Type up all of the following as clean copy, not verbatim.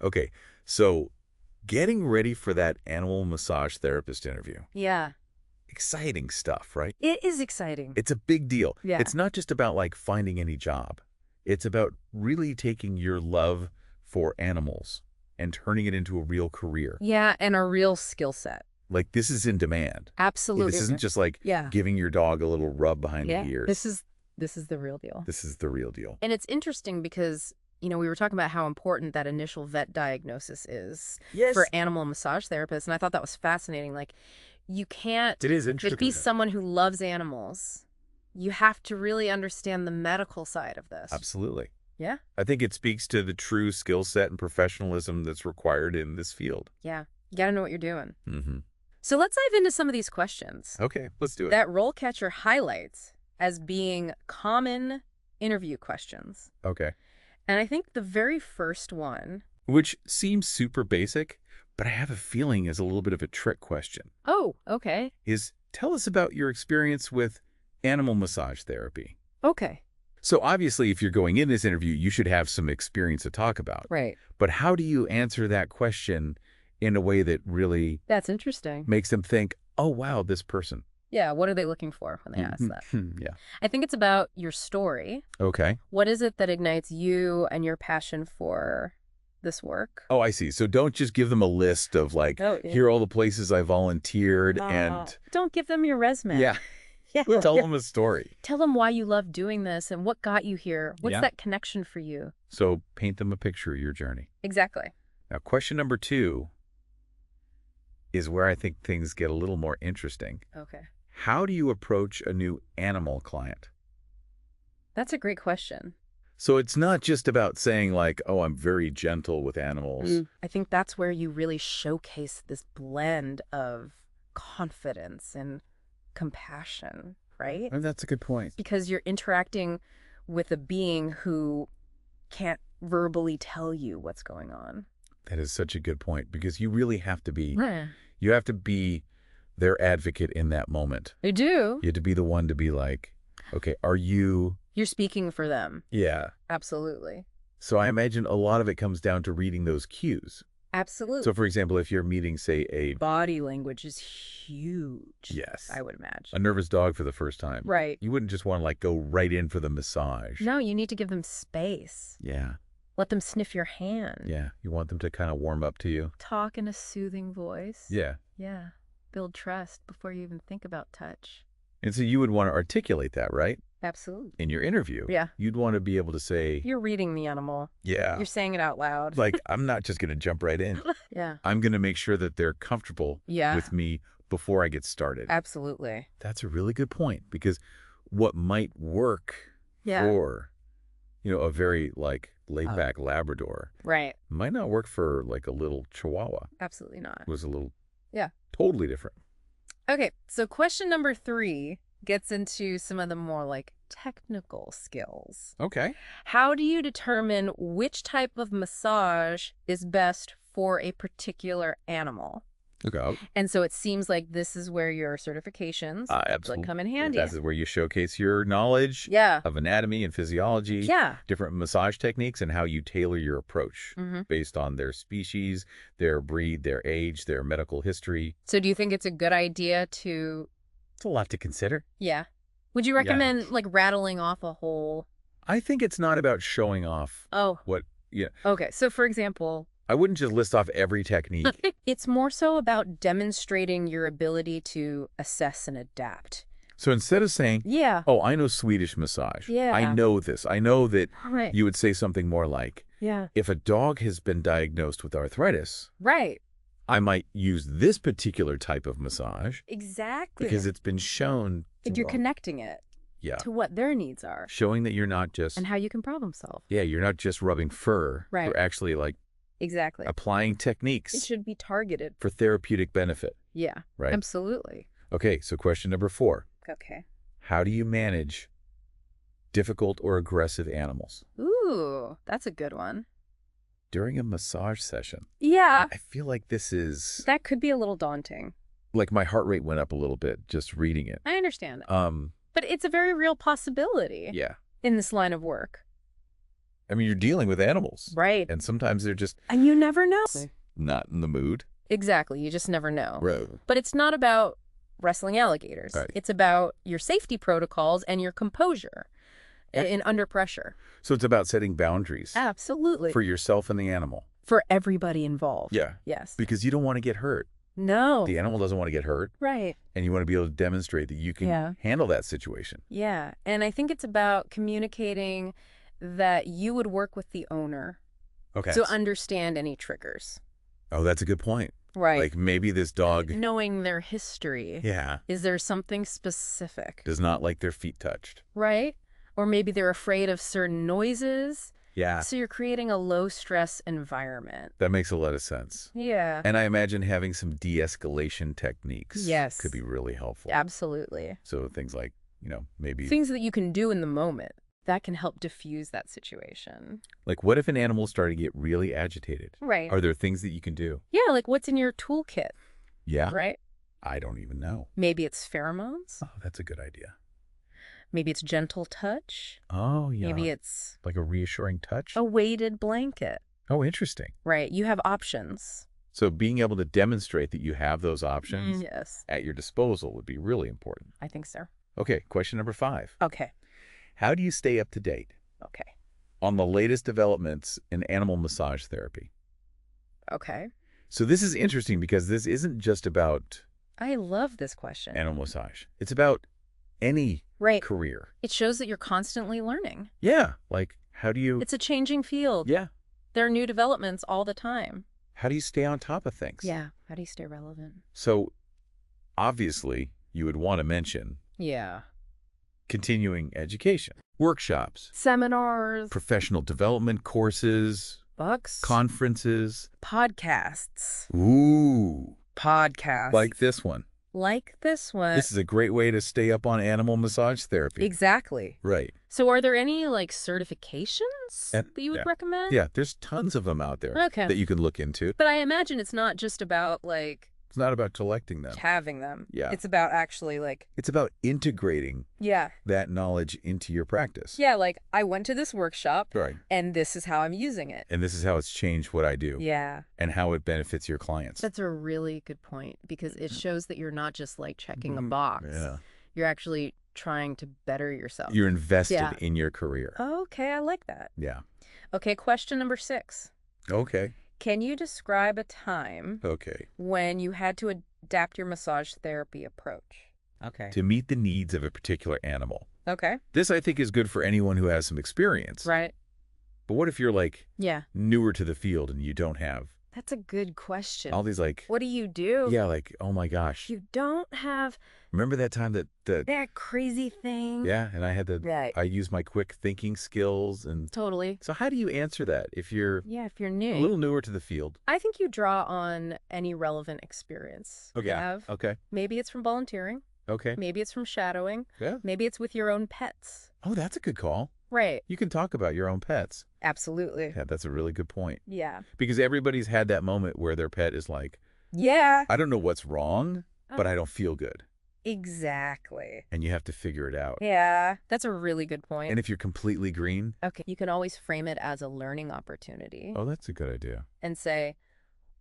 Okay, so getting ready for that animal massage therapist interview. Yeah. Exciting stuff, right? It is exciting. It's a big deal. Yeah. It's not just about like finding any job. It's about really taking your love for animals and turning it into a real career. Yeah, and a real skill set. Like this is in demand. Absolutely. This isn't just like Yeah. giving your dog a little rub behind the ears. This is the real deal. This is the real deal. And it's interesting because, we were talking about how important that initial vet diagnosis is for animal massage therapists, and I thought that was fascinating. Like, you can't It is interesting. just be someone who loves animals. You have to really understand the medical side of this. Absolutely. Yeah? I think it speaks to the true skill set and professionalism that's required in this field. Yeah. You got to know what you're doing. Mm-hmm. So let's dive into some of these questions Okay, let's do it. that RoleCatcher highlights as being common interview questions. Okay. And I think the very first one... Which seems super basic, but I have a feeling is a little bit of a trick question. Oh, okay. Is tell us about your experience with animal massage therapy. Okay. So obviously, if you're going in this interview, you should have some experience to talk about. Right. But how do you answer that question in a way that really That's interesting. makes them think, oh, wow, this person? Yeah, what are they looking for when they ask that? Yeah. I think it's about your story. Okay. What is it that ignites you and your passion for this work? Oh, I see. So don't just give them a list of like, here are all the places I volunteered and... Don't give them your resume. Yeah. Yeah. Tell them a story. Tell them why you love doing this and what got you here. What's that connection for you? So paint them a picture of your journey. Exactly. Now, question number 2 is where I think things get a little more interesting. Okay. How do you approach a new animal client? That's a great question. So it's not just about saying like, oh, I'm very gentle with animals. I think that's where you really showcase this blend of confidence and compassion, right? And that's a good point. Because you're interacting with a being who can't verbally tell you what's going on. That is such a good point because you really have to be, you have to be their advocate in that moment. You do. You have to be the one to be like, okay, are you... You're speaking for them. Yeah. Absolutely. So I imagine a lot of it comes down to reading those cues. Absolutely. So for example, if you're meeting, say, a... Body language is huge. Yes. I would imagine. A nervous dog for the first time. Right. You wouldn't just want to like go right in for the massage. No, you need to give them space. Yeah. Let them sniff your hand. Yeah. You want them to kind of warm up to you. Talk in a soothing voice. Yeah. Yeah. Build trust before you even think about touch. And so you would want to articulate that, right? Absolutely. In your interview. Yeah. You'd want to be able to say... You're reading the animal. Yeah. You're saying it out loud. Like, I'm not just going to jump right in. Yeah. I'm going to make sure that they're comfortable with me before I get started. Absolutely. That's a really good point because what might work for, a very like laid-back Labrador might not work for like a little Chihuahua. Absolutely not. It was a little totally different. Okay, so question number 3 gets into some of the more like technical skills. Okay. How do you determine which type of massage is best for a particular animal? Okay. And so it seems like this is where your certifications come in handy. This is where you showcase your knowledge of anatomy and physiology, different massage techniques, and how you tailor your approach based on their species, their breed, their age, their medical history. So do you think it's a good idea to... It's a lot to consider. Yeah. Would you recommend like rattling off a whole... I think it's not about showing off what... Yeah. Okay. So for example... I wouldn't just list off every technique. It's more so about demonstrating your ability to assess and adapt. So instead of saying, oh, I know Swedish massage. I know this. I know that you would say something more like, if a dog has been diagnosed with arthritis, I might use this particular type of massage. Exactly. Because it's been shown. You're connecting it to what their needs are. Showing that you're not just... And how you can problem solve. Yeah, you're not just rubbing fur. You're actually like... Exactly. Applying techniques. It should be targeted. For therapeutic benefit. Yeah. Right? Absolutely. Okay, so question number 4. Okay. How do you manage difficult or aggressive animals? Ooh, that's a good one. During a massage session. Yeah. I feel like this is... That could be a little daunting. Like my heart rate went up a little bit just reading it. I understand. But it's a very real possibility. Yeah. In this line of work. I mean, you're dealing with animals. Right. And sometimes they're just... And you never know. Not in the mood. Exactly. You just never know. Right. But it's not about wrestling alligators. Right. It's about your safety protocols and your composure in under pressure. So it's about setting boundaries. Absolutely. For yourself and the animal. For everybody involved. Yeah. Yes. Because you don't want to get hurt. No. The animal doesn't want to get hurt. Right. And you want to be able to demonstrate that you can handle that situation. Yeah. And I think it's about communicating that you would work with the owner to understand any triggers. Oh, that's a good point. Right. Like maybe this dog... Knowing their history. Yeah. Is there something specific? Does not like their feet touched. Right. Or maybe they're afraid of certain noises. Yeah. So you're creating a low-stress environment. That makes a lot of sense. Yeah. And I imagine having some de-escalation techniques could be really helpful. Absolutely. So things like, maybe... Things that you can do in the moment that can help diffuse that situation. Like what if an animal started to get really agitated? Right. Are there things that you can do? Yeah, like what's in your toolkit? Yeah. Right? I don't even know. Maybe it's pheromones. Oh, that's a good idea. Maybe it's gentle touch. Oh, yeah. Maybe it's... like a reassuring touch? A weighted blanket. Oh, interesting. Right. You have options. So being able to demonstrate that you have those options at your disposal would be really important. I think so. Okay, question number 5. Okay. How do you stay up to date? Okay. On the latest developments in animal massage therapy? Okay. So this is interesting because this isn't just about... I love this question. Animal massage. It's about any career. It shows that you're constantly learning. Yeah. Like, how do you... It's a changing field. Yeah. There are new developments all the time. How do you stay on top of things? Yeah. How do you stay relevant? So, obviously, you would want to mention... Yeah. Continuing education. Workshops. Seminars. Professional development courses. Books. Conferences. Podcasts. Ooh. Podcasts. Like this one. Like this one. This is a great way to stay up on animal massage therapy. Exactly. Right. So are there any, like, certifications that you would recommend? Yeah, there's tons of them out there that you can look into. But I imagine it's not just about, like... It's not about collecting them. Having them. Yeah. It's about actually, like... It's about integrating that knowledge into your practice. Yeah, like, I went to this workshop, right, and this is how I'm using it. And this is how it's changed what I do. Yeah. And how it benefits your clients. That's a really good point, because it shows that you're not just, like, checking a box. Yeah. You're actually trying to better yourself. You're invested in your career. Okay, I like that. Yeah. Okay, question number 6. Okay. Can you describe a time when you had to adapt your massage therapy approach? Okay. To meet the needs of a particular animal. Okay. This, I think, is good for anyone who has some experience. Right. But what if you're, like, newer to the field and you don't have... That's a good question. All these, like... What do you do? Yeah, like, oh my gosh. You don't have... Remember that time that... That crazy thing? Yeah, and I had to... Right. I used my quick thinking skills and... Totally. So how do you answer that if you're... Yeah, if you're new. A little newer to the field? I think you draw on any relevant experience you have. Okay. Maybe it's from volunteering. Okay. Maybe it's from shadowing. Yeah. Maybe it's with your own pets. Oh, that's a good call. Right. You can talk about your own pets. Absolutely. Yeah, that's a really good point. Yeah. Because everybody's had that moment where their pet is like, yeah, I don't know what's wrong, but I don't feel good. Exactly. And you have to figure it out. Yeah, that's a really good point. And if you're completely green? Okay, you can always frame it as a learning opportunity. Oh, that's a good idea. And say,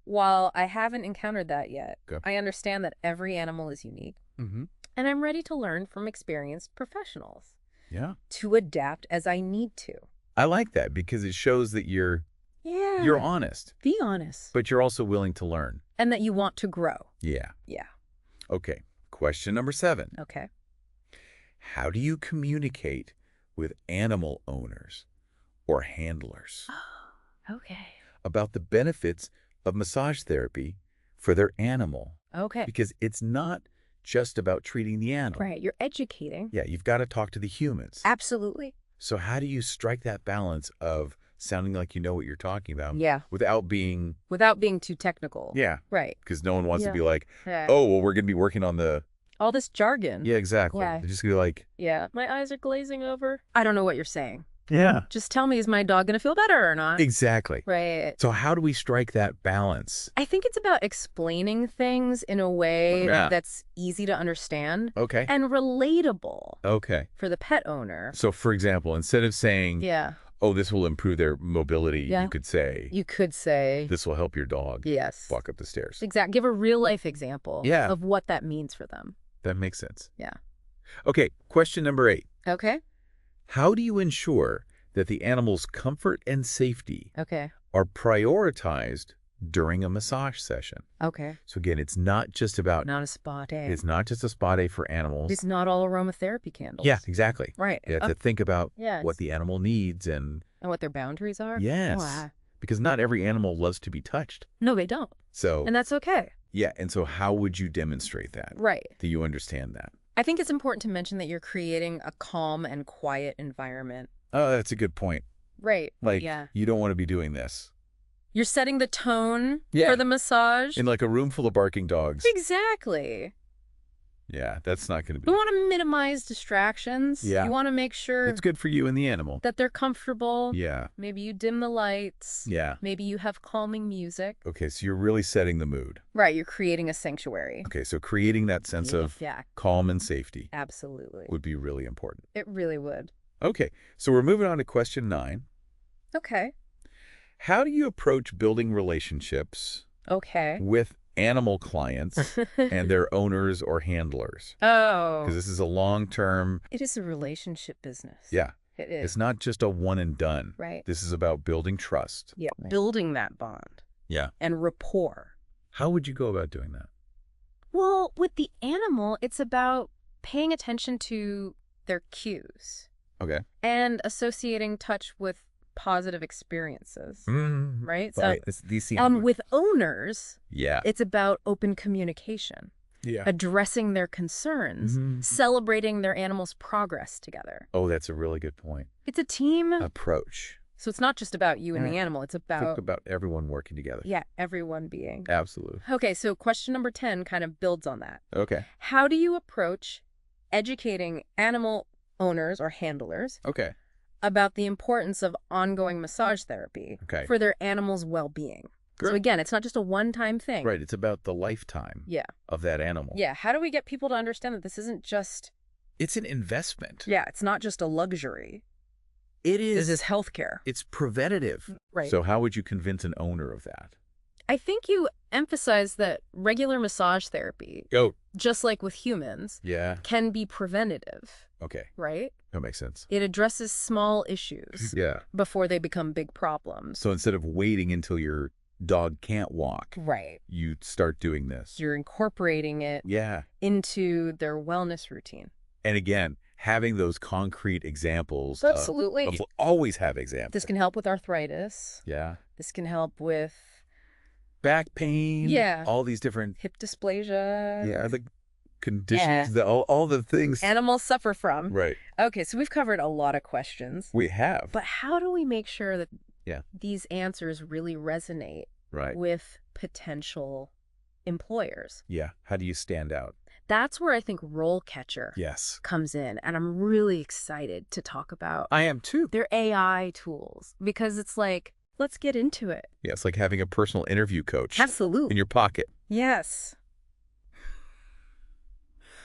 while I haven't encountered that yet, I understand that every animal is unique. Mm-hmm. And I'm ready to learn from experienced professionals. Yeah. To adapt as I need to. I like that because it shows that you're honest. Be honest. But you're also willing to learn. And that you want to grow. Yeah. Yeah. Okay. Question number 7. Okay. How do you communicate with animal owners or handlers? Okay. About the benefits of massage therapy for their animal. Okay. Because it's not just about treating the animal. Right. You're educating. Yeah. You've got to talk to the humans. Absolutely. So how do you strike that balance of sounding like you know what you're talking about? Yeah. Without being too technical. Yeah. Right. Because no one wants to be like, oh, well, we're going to be working on the... all this jargon. Yeah, exactly. Yeah. They're just going to be like... yeah. My eyes are glazing over. I don't know what you're saying. Yeah. Just tell me, is my dog going to feel better or not? Exactly. Right. So how do we strike that balance? I think it's about explaining things in a way that's easy to understand. Okay. And relatable. Okay. For the pet owner. So, for example, instead of saying, Oh, this will improve their mobility, Yeah. you could say. You could say. This will help your dog Yes. walk up the stairs. Exactly. Give a real-life example of what that means for them. That makes sense. Yeah. Okay, question number 8. Okay. How do you ensure that the animal's comfort and safety are prioritized during a massage session? Okay. So again, it's not just about... Not a spa day. It's not just a spa day for animals. It's not all aromatherapy candles. Yeah, exactly. Right. You have to think about what the animal needs and what their boundaries are. Yes. Wow. Because not every animal loves to be touched. No, they don't. So... And that's okay. Yeah, and so how would you demonstrate that? Right. Do you understand that? I think it's important to mention that you're creating a calm and quiet environment. Oh, that's a good point. Right. Like, you don't want to be doing this. You're setting the tone for the massage. In like a room full of barking dogs. Exactly. Yeah, that's not going to be... We want to minimize distractions. Yeah. You want to make sure... It's good for you and the animal. That they're comfortable. Yeah. Maybe you dim the lights. Yeah. Maybe you have calming music. Okay, so you're really setting the mood. Right, you're creating a sanctuary. Okay, so creating that sense of calm and safety. Absolutely. Would be really important. It really would. Okay, so we're moving on to question 9. Okay. How do you approach building relationships with animal clients and their owners or handlers? Oh. Because this is a long-term... It is a relationship business. Yeah. It is. It's not just a one and done. Right. This is about building trust. Yeah. Building that bond. Yeah. And rapport. How would you go about doing that? Well, with the animal, it's about paying attention to their cues. Okay. And associating touch with positive experiences. Right? Right. So, with owners, yeah, it's about open communication. Yeah. Addressing their concerns, celebrating their animal's progress together. Oh, that's a really good point. It's a team approach. So it's not just about you and the animal. It's about everyone working together. Yeah, everyone being. Absolutely. Okay, so question number 10 kind of builds on that. Okay. How do you approach educating animal owners or handlers about the importance of ongoing massage therapy for their animal's well-being? So again, it's not just a one-time thing. Right. It's about the lifetime of that animal. Yeah. How do we get people to understand that this isn't just... It's an investment. Yeah. It's not just a luxury. It is. This is healthcare. It's preventative. Right. So how would you convince an owner of that? I think you emphasize that regular massage therapy, just like with humans, can be preventative. Okay. Right? That makes sense. It addresses small issues before they become big problems. So instead of waiting until your dog can't walk, you start doing this. You're incorporating it into their wellness routine. And again, having those concrete examples. Absolutely. Always have examples. This can help with arthritis. Yeah. This can help with back pain. Yeah. All these different... hip dysplasia. Yeah, the conditions, all the things animals suffer from. Right. Okay, so we've covered a lot of questions. We have. But how do we make sure that these answers really resonate with potential employers? Yeah. How do you stand out? That's where I think RoleCatcher comes in. And I'm really excited to talk about. I am too. Their AI tools. Because it's like, let's get into it. Yeah, it's like having a personal interview coach. Absolutely. In your pocket. Yes.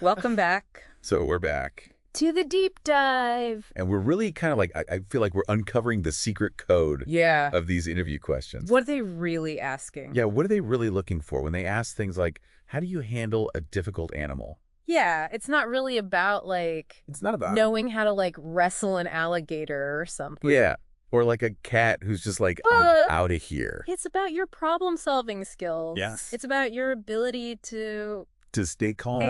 Welcome back. So we're back. To the deep dive. And we're really kind of like, I feel like we're uncovering the secret code of these interview questions. What are they really asking? Yeah, what are they really looking for when they ask things like, how do you handle a difficult animal? Yeah, it's not really about like... It's not about... knowing how to like wrestle an alligator or something. Yeah, or like a cat who's just like, I'm out of here. It's about your problem-solving skills. Yes. It's about your ability to stay calm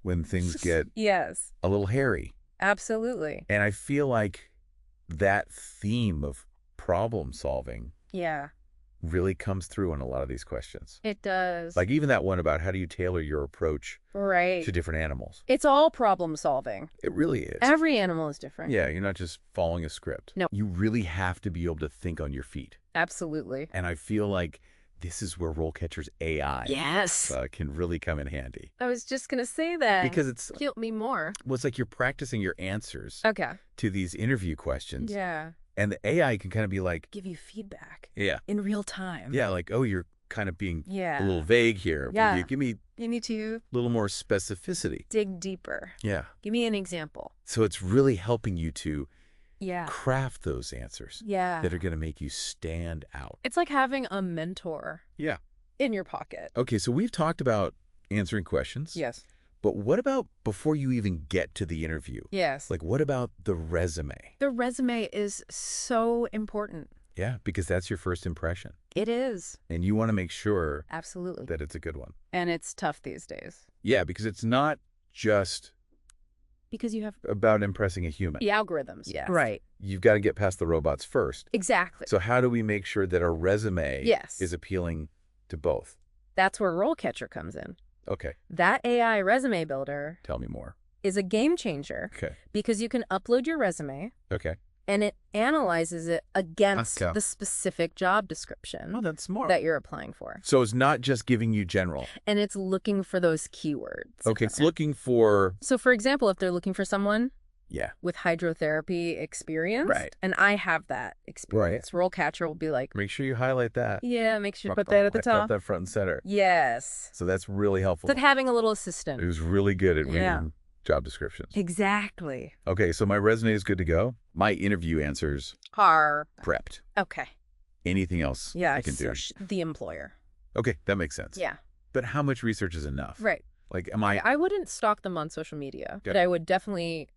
when things get a little hairy. Absolutely. And I feel like that theme of problem solving really comes through in a lot of these questions. It does. Like even that one about how do you tailor your approach to different animals. It's all problem solving. It really is. Every animal is different. Yeah, you're not just following a script. No. You really have to be able to think on your feet. Absolutely. And I feel like this is where RoleCatcher's AI can really come in handy. I was just going to say that. Because it's... Guilt me more. Well, it's like you're practicing your answers to these interview questions. Yeah. And the AI can kind of be like... give you feedback. Yeah. In real time. Yeah, like, oh, you're kind of being a little vague here. Yeah. You need to... a little more specificity. Dig deeper. Yeah. Give me an example. So it's really helping you to craft those answers that are going to make you stand out. It's like having a mentor in your pocket. Okay, so we've talked about answering questions. Yes. But what about before you even get to the interview? Yes. Like, what about the resume? The resume is so important. Yeah, because that's your first impression. It is. And you want to make sure absolutely that it's a good one. And it's tough these days. Yeah, because it's not just because you have about impressing a human. The algorithms. Yes. Right. You've got to get past the robots first. Exactly. So how do we make sure that our resume is appealing to both? That's where RoleCatcher comes in. Okay. That AI resume builder. Tell me more. Is a game changer. Okay. Because you can upload your resume. Okay. And it analyzes it against the specific job description. Oh, that's smart. That you're applying for. So it's not just giving you general. And it's looking for those keywords. Okay, it's looking for... So, for example, if they're looking for someone with hydrotherapy experience, and I have that experience, RoleCatcher will be like... Make sure you highlight that. Yeah, make sure you put that at the top. Put that front and center. Yes. So that's really helpful. It's like having a little assistant. It was really good at reading job descriptions. Exactly. Okay, so my resume is good to go. My interview answers are prepped. Okay. Anything else I can do? The employer. Okay, that makes sense. Yeah. But how much research is enough? Right. Like, am I... I wouldn't stalk them on social media, but I would definitely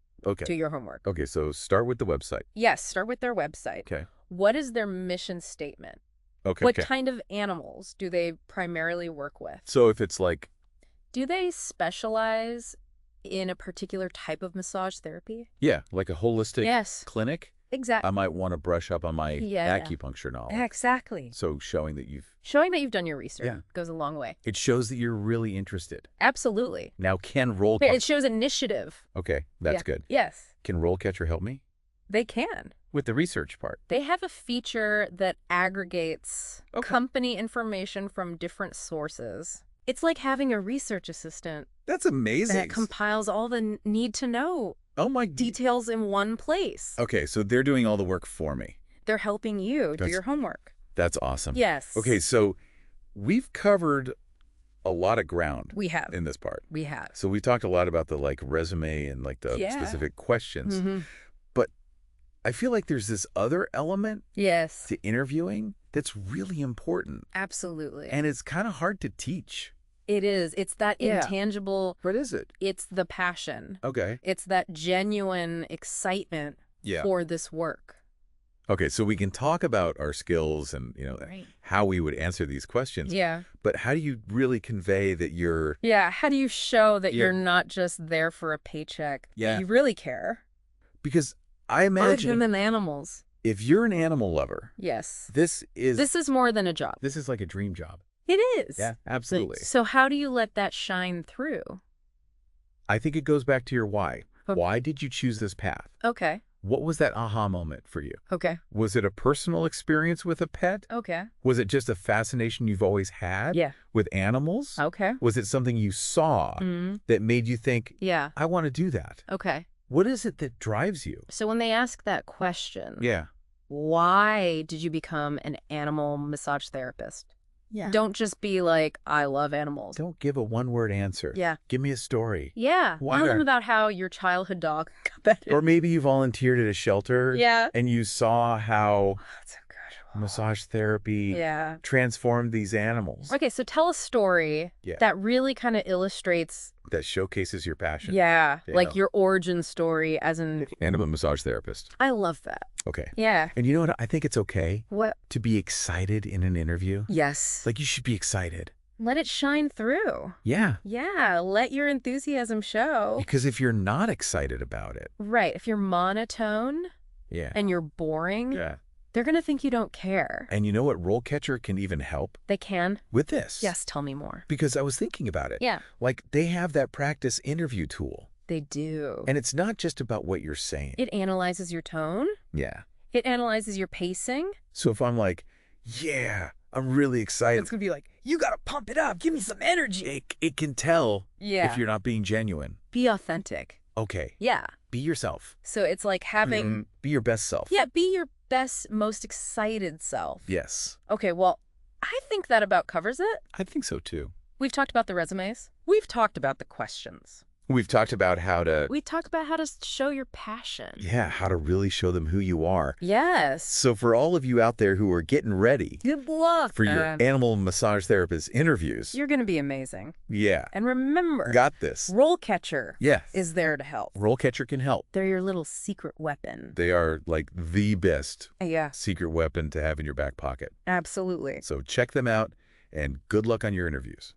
do your homework. Okay, so start with the website. Yes, start with their website. Okay. What is their mission statement? Okay. What kind of animals do they primarily work with? So if it's like... Do they specialize in a particular type of massage therapy? Yeah, like a holistic clinic? Exactly. I might want to brush up on my acupuncture knowledge. Exactly. So showing that you've done your research goes a long way. It shows that you're really interested. Absolutely. Now, can RoleCatcher... It shows initiative. Okay, that's good. Yes. Can RoleCatcher help me? They can. With the research part. They have a feature that aggregates company information from different sources. It's like having a research assistant. That's amazing. That compiles all the need-to-know details in one place. Okay, so they're doing all the work for me. They're helping you do your homework. That's awesome. Yes. Okay, so we've covered a lot of ground. We have. In this part. We have. So we talked a lot about the resume and the specific questions. Mm-hmm. But I feel like there's this other element to interviewing that's really important. Absolutely. And it's kind of hard to teach. It is. It's that intangible. What is it? It's the passion. Okay. It's that genuine excitement for this work. Okay, so we can talk about our skills and, how we would answer these questions. Yeah. But how do you really convey that you're... Yeah, how do you show that you're not just there for a paycheck? Yeah. You really care. Because I imagine... Other than animals. If you're an animal lover... Yes. This is more than a job. This is like a dream job. It is. Yeah, absolutely. So how do you let that shine through? I think it goes back to your why. Why did you choose this path? Okay. What was that aha moment for you? Okay. Was it a personal experience with a pet? Okay. Was it just a fascination you've always had with animals? Okay. Was it something you saw that made you think, I want to do that? Okay. What is it that drives you? So when they ask that question, why did you become an animal massage therapist? Yeah. Don't just be like, I love animals. Don't give a one-word answer. Yeah. Give me a story. Yeah. Tell them about how your childhood dog got better. Or maybe you volunteered at a shelter. Yeah. And you saw how massage therapy transformed these animals. Okay, so tell a story that really kind of illustrates... That showcases your passion. Yeah, like your origin story as an... Animal massage therapist. I love that. Okay. Yeah. And you know what? I think it's okay. What? To be excited in an interview. Yes. Like you should be excited. Let it shine through. Yeah. Yeah, let your enthusiasm show. Because if you're not excited about it... Right, if you're monotone and you're boring... They're going to think you don't care. And you know what? RoleCatcher can even help. They can? With this. Yes, tell me more. Because I was thinking about it. Yeah. Like, they have that practice interview tool. They do. And it's not just about what you're saying. It analyzes your tone. Yeah. It analyzes your pacing. So if I'm like, yeah, I'm really excited. It's going to be like, you got to pump it up. Give me some energy. It can tell if you're not being genuine. Be authentic. Okay. Yeah. Be yourself. So it's like having... Be your best self. Yeah, be your best, most excited self. Yes. Okay, well, I think that about covers it. I think so, too. We've talked about the resumes. We've talked about the questions. We've talked about how to... We talk about how to show your passion. Yeah, how to really show them who you are. Yes. So for all of you out there who are getting ready... Good luck. For your animal massage therapist interviews... You're going to be amazing. Yeah. And remember... Got this. RoleCatcher is there to help. RoleCatcher can help. They're your little secret weapon. They are like the best secret weapon to have in your back pocket. Absolutely. So check them out, and good luck on your interviews.